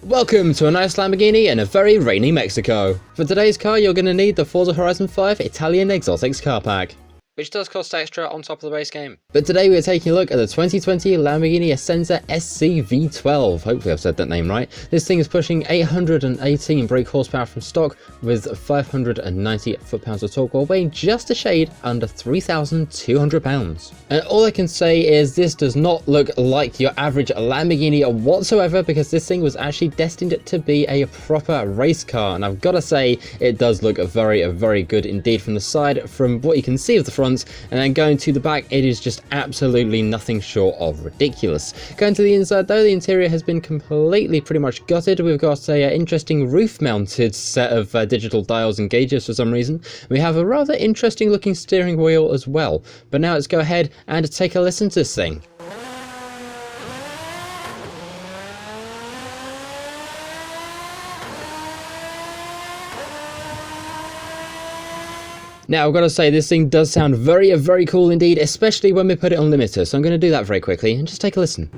Welcome to a nice Lamborghini in a very rainy Mexico. For today's car, you're going to need the Forza Horizon 5 Italian Exotics car pack, which does cost extra on top of the base game. But today we're taking a look at the 2020 Lamborghini Essenza SCV12. Hopefully I've said that name right. This thing is pushing 818 brake horsepower from stock with 590 foot-pounds of torque, while weighing just a shade under 3,200 pounds. And all I can say is this does not look like your average Lamborghini whatsoever, because this thing was actually destined to be a proper race car. And I've got to say, it does look very good indeed from the side, from what you can see of the front. And then going to the back, it is just absolutely nothing short of ridiculous. Going to the inside though, the interior has been completely pretty much gutted. We've got a interesting roof mounted set of digital dials and gauges for some reason. We have a rather interesting looking steering wheel as well. But now let's go ahead and take a listen to this thing. Now, I've got to say, this thing does sound very cool indeed, especially when we put it on limiter. So I'm going to do that very quickly and just take a listen.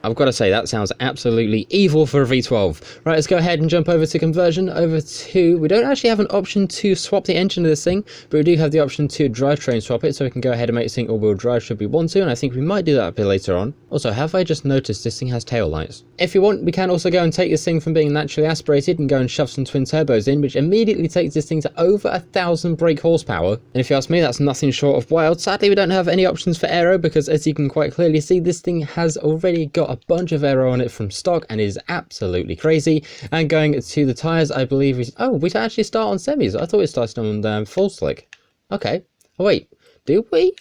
I've got to say, that sounds absolutely evil for a V12. Right, let's go ahead and jump over to conversion, we don't actually have an option to swap the engine of this thing, but we do have the option to drivetrain swap it, so we can go ahead and make this thing all-wheel drive should we want to, and I think we might do that a bit later on. Also, have I just noticed this thing has tail lights? If you want, we can also go and take this thing from being naturally aspirated and go and shove some twin turbos in, which immediately takes this thing to over 1,000 brake horsepower. And if you ask me, that's nothing short of wild. Sadly, we don't have any options for aero, because as you can quite clearly see, this thing has already got a bunch of aero on it from stock and is absolutely crazy. And going to the tyres, I believe we actually start on semis. I thought we started on full slick. Okay. Oh wait, do we?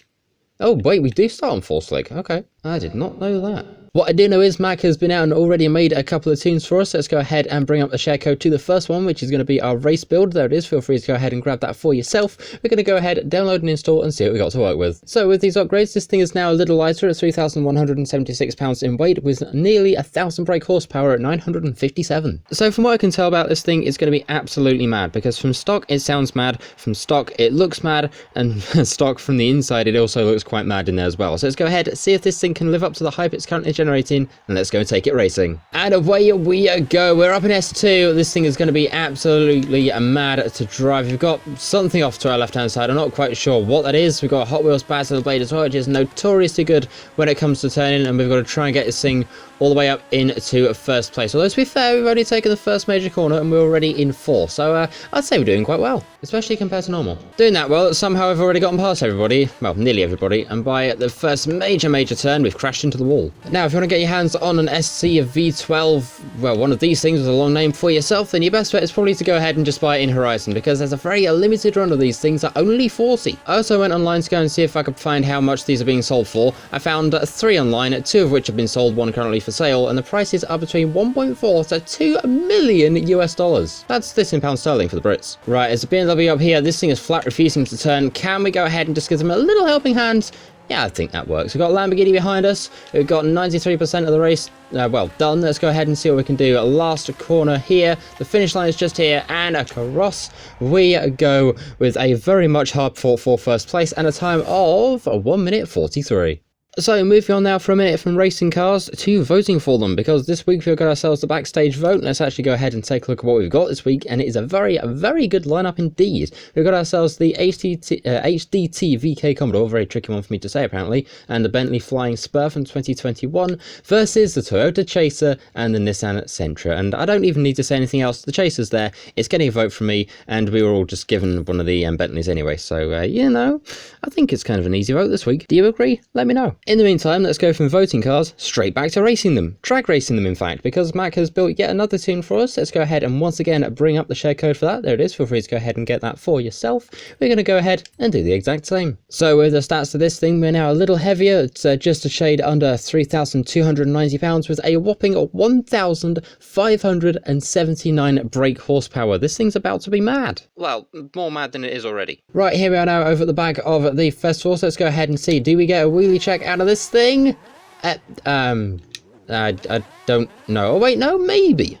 Oh wait, we do start on full slick. Okay, I did not know that. What I do know is Mac has been out and already made a couple of tunes for us. Let's go ahead and bring up the share code to the first one, which is going to be our race build. There it is. Feel free to go ahead and grab that for yourself. We're going to go ahead, download and install, and see what we got to work with. So with these upgrades, this thing is now a little lighter at 3,176 pounds in weight, with nearly 1,000 brake horsepower at 957. So from what I can tell about this thing, it's going to be absolutely mad, because from stock it sounds mad, from stock it looks mad, and stock from the inside it also looks quite mad in there as well. So let's go ahead, see if this thing can live up to the hype it's currently generating, and let's go and take it racing. And away we go. We're up in S2. This thing is going to be absolutely mad to drive. We've got something off to our left hand side. I'm not quite sure what that is. We've got a Hot Wheels badge to the blade as well, which is notoriously good when it comes to turning, and we've got to try and get this thing all the way up into first place. Although to be fair, we've only taken the first major corner and we're already in fourth, so I'd say we're doing quite well, especially compared to normal. Doing that well, somehow I've already gotten past everybody, well, nearly everybody, and by the first major turn, we've crashed into the wall. Now, if you want to get your hands on an SCV12, well, one of these things with a long name for yourself, then your best bet is probably to go ahead and just buy it in Horizon, because there's a very limited run of these things at only 40. I also went online to go and see if I could find how much these are being sold for. I found 3 online, 2 of which have been sold, 1 currently for sale, and the prices are between 1.4 to 2 million US dollars. That's this in pounds sterling for the Brits. Right, there's a BMW up here. This thing is flat refusing to turn. Can we go ahead and just give them a little helping hand? Yeah, I think that works. We've got Lamborghini behind us. We've got 93% of the race, well, done. Let's go ahead and see what we can do. Last corner here. The finish line is just here, and across we go with a very much hard fought for first place and a time of 1 minute 43. So moving on now for a minute from racing cars to voting for them, because this week we've got ourselves the backstage vote. Let's actually go ahead and take a look at what we've got this week, and it is a very good lineup indeed. We've got ourselves the HDT VK Commodore, very tricky one for me to say apparently, and the Bentley Flying Spur from 2021 versus the Toyota Chaser and the Nissan Sentra. And I don't even need to say anything else. The Chaser's there, it's getting a vote from me, and we were all just given one of the Bentleys anyway, so you know, I think it's kind of an easy vote this week. Do you agree? Let me know. In the meantime, let's go from voting cars straight back to racing them. Drag racing them, in fact, because Mac has built yet another tune for us. Let's go ahead and once again bring up the share code for that. There it is. Feel free to go ahead and get that for yourself. We're going to go ahead and do the exact same. So with the stats of this thing, we're now a little heavier. It's just a shade under 3,290 pounds with a whopping 1,579 brake horsepower. This thing's about to be mad. Well, more mad than it is already. Right, here we are now over at the back of the festival. So let's go ahead and see. Do we get a wheelie check out of this thing? I don't know. Oh wait, no, maybe.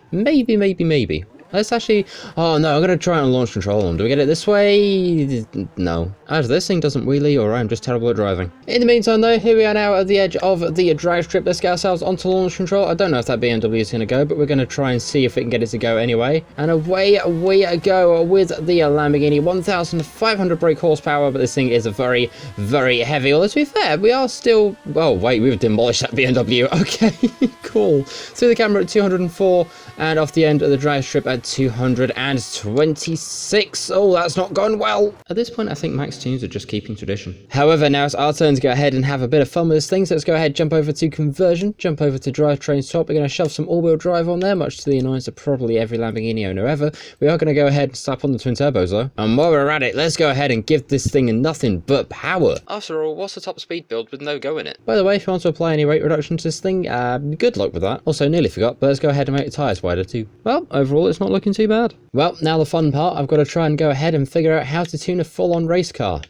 Let's actually... Oh no, I'm going to try it on launch control. Do we get it this way? No. Either this thing doesn't wheelie or I'm just terrible at driving. In the meantime though, here we are now at the edge of the drag strip. Let's get ourselves onto launch control. I don't know if that BMW is going to go, but we're going to try and see if we can get it to go anyway. And away we go with the Lamborghini. 1,500 brake horsepower, but this thing is very, very heavy. Although to be fair, we are still... Oh wait, we've demolished that BMW. Okay, cool. Through the camera at 204 and off the end of the drag strip at 226. Oh, that's not gone well. At this point, I think Max Tunes are just keeping tradition. However, now it's our turn to go ahead and have a bit of fun with this thing. So let's go ahead, jump over to conversion, jump over to drivetrain swap. We're going to shove some all-wheel drive on there, much to the annoyance of probably every Lamborghini owner ever. We are going to go ahead and slap on the twin turbos though. And while we're at it, let's go ahead and give this thing nothing but power. After all, what's the top speed build with no go in it? By the way, if you want to apply any rate reduction to this thing, good luck with that. Also, nearly forgot, but let's go ahead and make the tyres wider too. Well, overall, it's not looking too bad. Well, now the fun part, I've got to try and go ahead and figure out how to tune a full-on race car.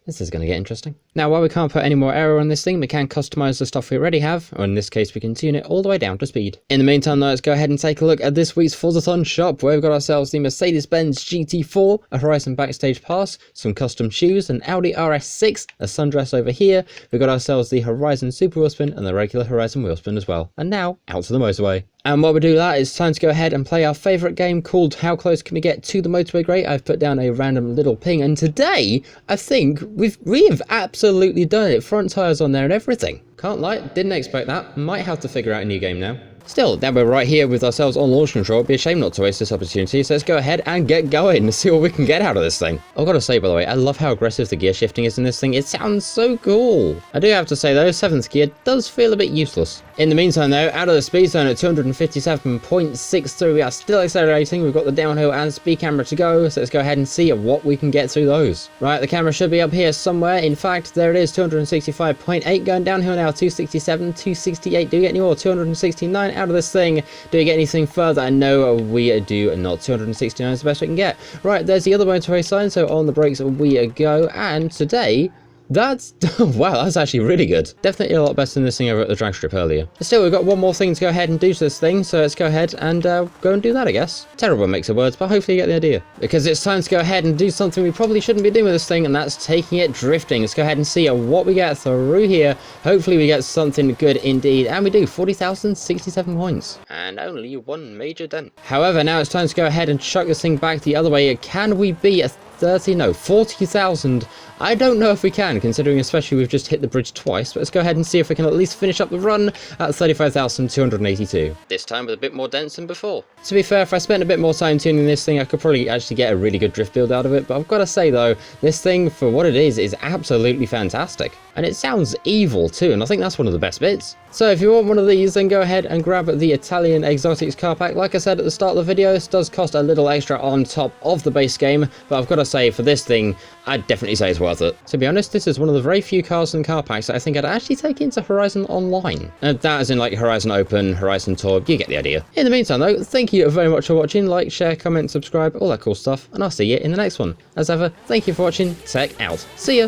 This is going to get interesting. Now, while we can't put any more aero on this thing, we can customize the stuff we already have, or in this case, we can tune it all the way down to speed. In the meantime, though, let's go ahead and take a look at this week's Forzathon shop, where we've got ourselves the Mercedes-Benz GT4, a Horizon backstage pass, some custom shoes, an Audi RS6, a sundress over here. We've got ourselves the Horizon Super Wheelspin and the regular Horizon Wheelspin as well. And now, out to the motorway. And while we do that, it's time to go ahead and play our favourite game called How Close Can We Get to the Motorway Grate? I've put down a random little ping, and today, I think we have absolutely done it. Front tyres on there and everything. Can't lie, didn't expect that. Might have to figure out a new game now. Still, now we're right here with ourselves on launch control. It'd be a shame not to waste this opportunity, so let's go ahead and get going and see what we can get out of this thing. I've got to say, by the way, I love how aggressive the gear shifting is in this thing. It sounds so cool. I do have to say though, 7th gear does feel a bit useless. In the meantime though, out of the speed zone at 257.63, we are still accelerating. We've got the downhill and speed camera to go, so let's go ahead and see what we can get through those. Right, the camera should be up here somewhere. In fact, there it is, 265.8 going downhill now, 267, 268. Do we get any more? 269 out of this thing. Do we get anything further? No, we do not. 269 is the best we can get. Right, there's the other motorway sign, so on the brakes we go, and today... That's, wow, that's actually really good. Definitely a lot better than this thing over at the drag strip earlier. But still, we've got one more thing to go ahead and do to this thing, so let's go ahead and go and do that, I guess. Terrible mix of words, but hopefully you get the idea. Because it's time to go ahead and do something we probably shouldn't be doing with this thing, and that's taking it drifting. Let's go ahead and see what we get through here. Hopefully we get something good indeed, and we do. 40,067 points. And only one major dent. However, now it's time to go ahead and chuck this thing back the other way. Can we beat a 40,000? I don't know if we can, considering especially we've just hit the bridge twice, but let's go ahead and see if we can at least finish up the run at 35,282. This time with a bit more dents than before. To be fair, if I spent a bit more time tuning this thing, I could probably actually get a really good drift build out of it, but I've got to say though, this thing, for what it is absolutely fantastic. And it sounds evil too, and I think that's one of the best bits. So if you want one of these, then go ahead and grab the Italian Exotics car pack. Like I said at the start of the video, this does cost a little extra on top of the base game, but I've got to say, for this thing, I'd definitely say it's worth it. To be honest, this is one of the very few cars and car packs that I think I'd actually take into Horizon Online. And that is in like Horizon Open, Horizon Tour, you get the idea. In the meantime though, thank you very much for watching. Like, share, comment, subscribe, all that cool stuff, and I'll see you in the next one. As ever, thank you for watching, Tech out. See ya!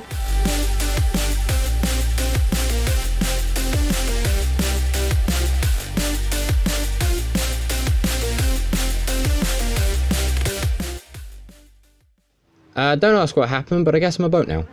Don't ask what happened, but I guess I'm a boat now.